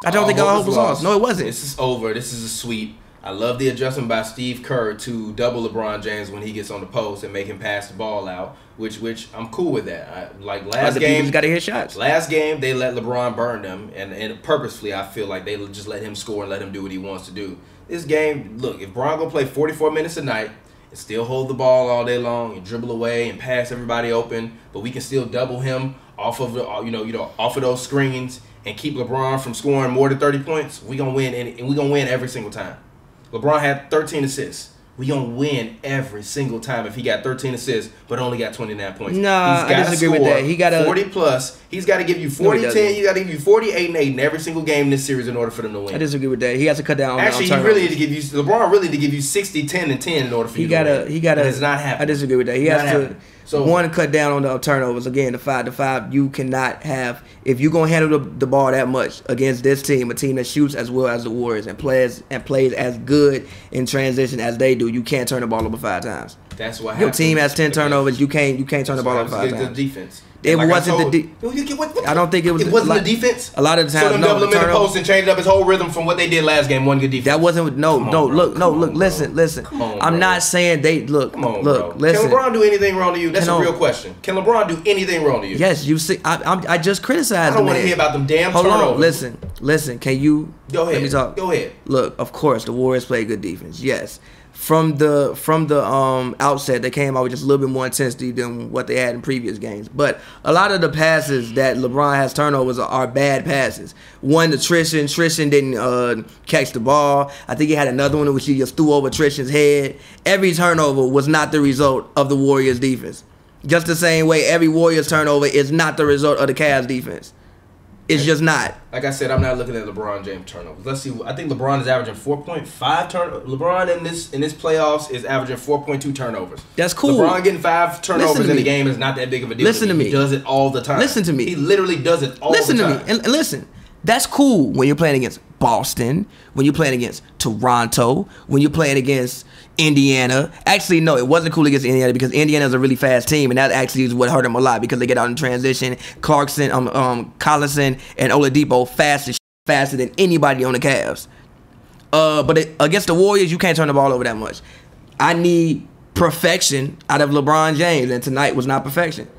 I don't think all hope was lost. No, it wasn't. This is over. This is a sweep. I love the adjustment by Steve Kerr to double LeBron James when he gets on the post and make him pass the ball out, which I'm cool with that. Like last game, got to hit shots. Last game, they let LeBron burn them, and purposefully, I feel like they just let him score and let him do what he wants to do. This game, look, if Bron gonna play 44 minutes a night and still hold the ball all day long and dribble away and pass everybody open, but we can still double him off of the off of those screens and keep LeBron from scoring more than 30 points, we gonna win, and we gonna win every single time. LeBron had 13 assists. We gonna win every single time if he got 13 assists, but only got 29 points. Nah, I disagree with that. He got 40 plus. He's got to give you 40-10. He's got to give you 48-8 in every single game in this series in order for them to win. I disagree with that. He has to cut down. Actually, he really need to give you LeBron really to give you 60, 10, and 10 in order for you to win. He got to. It's not happening. I disagree with that. He has to. So one, cut down on the turnovers. Again, the 5-5. You cannot have, if you're gonna handle the ball that much against this team, a team that shoots as well as the Warriors and plays as good in transition as they do, you can't turn the ball over 5 times. That's what your team has 10 turnovers. You can't turn the ball over 5 times. Defense. It wasn't I don't think it was. It wasn't the defense. A lot of the times, so them double him in the post and changed up his whole rhythm from what they did last game. One good defense. That wasn't. Look. Listen. Come on, I'm not saying they look. Come on, look. Bro. Listen. Can LeBron do anything wrong to you? That's a real question. Can LeBron do anything wrong to you? Yes, you see. I just criticized. I don't want to hear about them damn turnovers. Hold on. Listen. Can you go ahead? Let me talk. Go ahead. Look, of course, the Warriors play good defense. Yes. From the outset, they came out with just a little bit more intensity than what they had in previous games. But a lot of the passes that LeBron has turnovers are bad passes. One to Tristan didn't catch the ball. I think he had another one in which he just threw over Tristan's head. Every turnover was not the result of the Warriors' defense. Just the same way every Warriors turnover is not the result of the Cavs' defense. It's just not. Like I said, I'm not looking at LeBron James turnovers. Let's see. I think LeBron is averaging 4.5 turnovers. LeBron in this playoffs is averaging 4.2 turnovers. That's cool. LeBron getting 5 turnovers in the game is not that big of a deal. Listen to me. He does it all the time. Listen to me. He literally does it all the time. Listen to me. And listen. That's cool when you're playing against Boston, when you're playing against Toronto, when you're playing against Indiana. Actually, no, it wasn't cool against Indiana because Indiana's a really fast team, and that actually is what hurt them a lot because they get out in transition. Clarkson, Collison, and Oladipo faster than anybody on the Cavs. But against the Warriors, you can't turn the ball over that much. I need perfection out of LeBron James, and tonight was not perfection.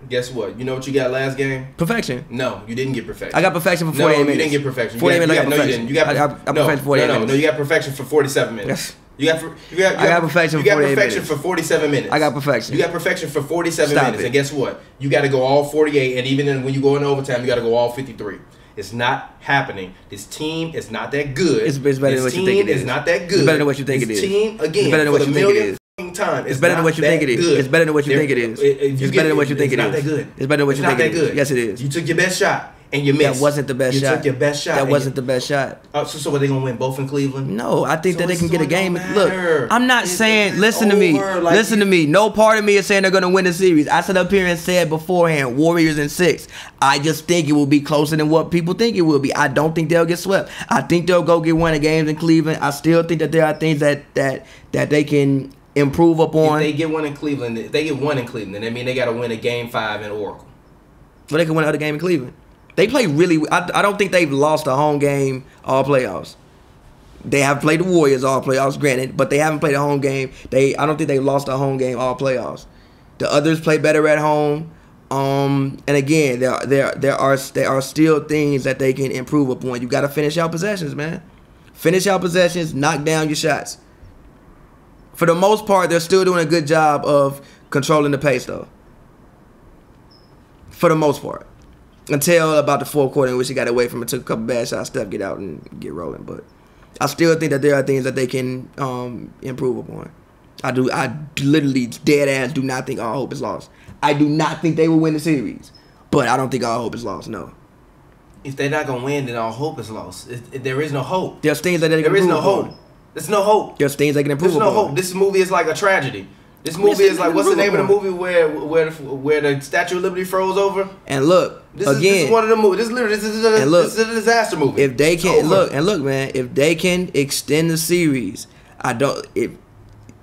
Guess what? You know what you got last game? Perfection. No, you didn't get perfection. I got perfection for 48 minutes. No, you didn't get perfection. 48 minutes, I got perfection. No, you didn't. You got perfection for 48 minutes. No, you got perfection for 47 minutes. Yes. I got perfection for 48 minutes. You got perfection for 47 minutes. I got perfection. You got perfection for 47 minutes. And guess what? You got to go all 48, and even when you go into overtime, you got to go all 53. It's not happening. This team is not that good. It's better than what you think it is. It's not that good. It's better than what you think it is. This team, again, it's better than what you think it is. Time. It's better than what you think it is. It's better than what you think it is. It's better than what you think it is. It's not that good. It's better than what you think it is. Yes, it is. You took your best shot and you missed. That wasn't the best shot. You took your best shot. That wasn't the best shot. So are they gonna win both in Cleveland? No, I think that they can get a game. Look, I'm not saying. Listen to me. Listen to me. No part of me is saying they're gonna win the series. I said up here and said beforehand, Warriors in 6. I just think it will be closer than what people think it will be. I don't think they'll get swept. I think they'll go get one of the games in Cleveland. I still think that there are things that they can improve upon. If they get one in Cleveland, then I mean they got to win a game 5 in Oracle. But they can win another game in Cleveland. They play really. I don't think they've lost a home game all playoffs. They have played the Warriors all playoffs, granted, but they haven't played a home game. I don't think they lost a home game all playoffs. The others play better at home. And again, there are still things that they can improve upon. You got to finish out possessions, man. Finish out possessions. Knock down your shots. For the most part, they're still doing a good job of controlling the pace, though. For the most part. Until about the fourth quarter in which he got away from it, took a couple bad shots, Steph get out and get rolling. But I still think that there are things that they can improve upon. I literally, dead ass, do not think all hope is lost. I do not think they will win the series. But I don't think all hope is lost, no. If they're not going to win, then all hope is lost. There is no hope. There's things that they can improve upon. There is no hope. There's no hope. There's things they can improve upon. There's no hope. This movie is like a tragedy. This movie is like, what's the name of the movie where the Statue of Liberty froze over? And look, this is one of the movies. This is a disaster movie. If they can look, man, if they can extend the series, if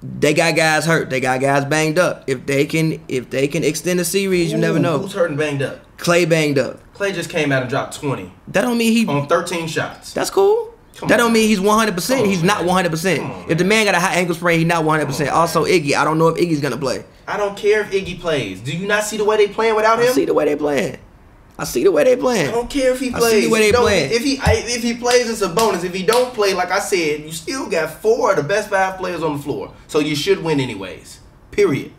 they got guys hurt, they got guys banged up. If they can extend the series, you never know. Who's hurt and banged up? Clay banged up. Clay just came out and dropped 20 That don't mean he on 13 shots. That's cool. That don't mean he's 100%. He's not 100%. If the man got a high ankle sprain, he's not 100%. Also, Iggy, I don't know if Iggy's gonna play. I don't care if Iggy plays. Do you not see the way they playing without him? I see the way they playing. I see the way they playing. I don't care if he plays. I see the way they playing. If he plays, it's a bonus. If he don't play, like I said, you still got 4 of the best 5 players on the floor. So you should win anyways. Period.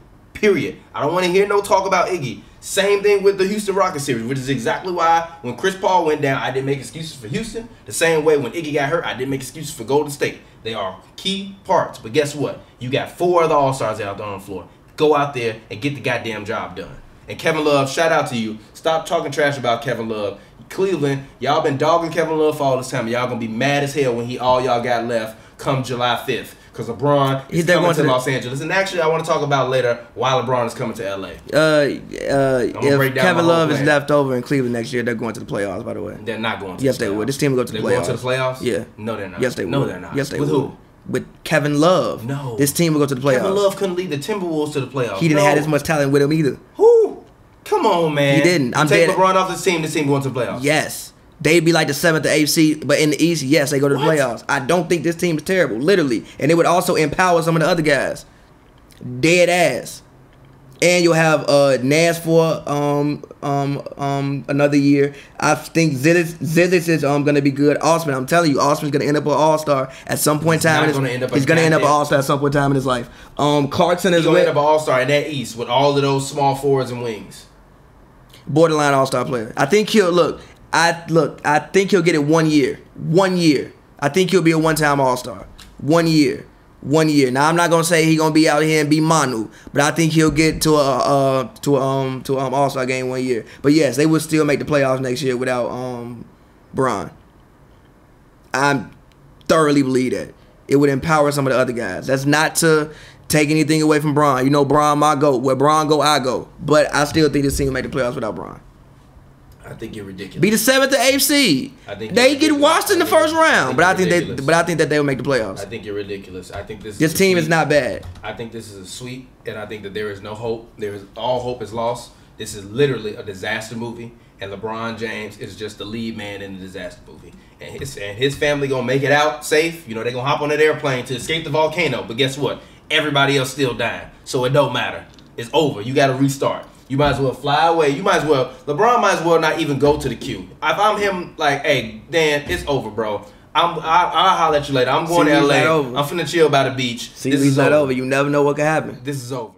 I don't want to hear no talk about Iggy. Same thing with the Houston Rockets series, which is exactly why when Chris Paul went down, I didn't make excuses for Houston. The same way when Iggy got hurt, I didn't make excuses for Golden State. They are key parts. But guess what? You got 4 of the All-Stars out there on the floor. Go out there and get the goddamn job done. And Kevin Love, shout out to you. Stop talking trash about Kevin Love. Cleveland, y'all been dogging Kevin Love for all this time. Y'all gonna be mad as hell when all y'all got left come July 5th. Because LeBron is coming to Los Angeles. And actually, I want to talk about later why LeBron is coming to L.A. If Kevin Love is left over in Cleveland next year, they're going to the playoffs, by the way. They're not going to Yes, they would. This team will go to the playoffs. They're going to the playoffs? Yeah. No, they're not. Yes, they would. No, they're not. Yes, they would. With who? With Kevin Love. No. This team will go to the playoffs. Kevin Love couldn't lead the Timberwolves to the playoffs. He didn't have as much talent with him either. Who? Come on, man. He didn't. Take LeBron off this team going to the playoffs. Yes. They'd be like the 7th or 8th seed, but in the East, yes, they go to the playoffs. I don't think this team is terrible, literally. And it would also empower some of the other guys. Dead ass. And you'll have Nas for another year. I think Zilis is gonna be good. Osman, I'm telling you, Osman's gonna end up an all-star at some point in time. He's gonna end up an all-star at some point in time in his life. Clarkson is gonna end up an all-star in that East with all of those small forwards and wings. Borderline all-star player. I think he'll I think he'll get it 1 year. 1 year. I think he'll be a one-time all-star. 1 year. 1 year. Now I'm not gonna say he's gonna be out here and be Manu, but I think he'll get to all-star game 1 year. But yes, they will still make the playoffs next year without Bron. I thoroughly believe that. It would empower some of the other guys. That's not to take anything away from Bron. You know, Bron my GOAT. Where Bron go, I go. But I still think this team will make the playoffs without Bron. I think you're ridiculous. Be the 7th or 8th seed. They get washed in the first round, but I think that they will make the playoffs. I think you're ridiculous. I think this team is not bad. I think this is a sweep, and I think that there is no hope. All hope is lost. This is literally a disaster movie, and LeBron James is just the lead man in the disaster movie. And his family gonna make it out safe. You know, they gonna hop on that airplane to escape the volcano. But guess what? Everybody else still dying, so it don't matter. It's over. You got to restart. You might as well fly away. LeBron might as well not even go to the queue. If I'm him, like, hey, Dan, it's over, bro. I'll holler at you later. I'm going to LA. I'm finna chill by the beach. This is not over. You never know what could happen. This is over.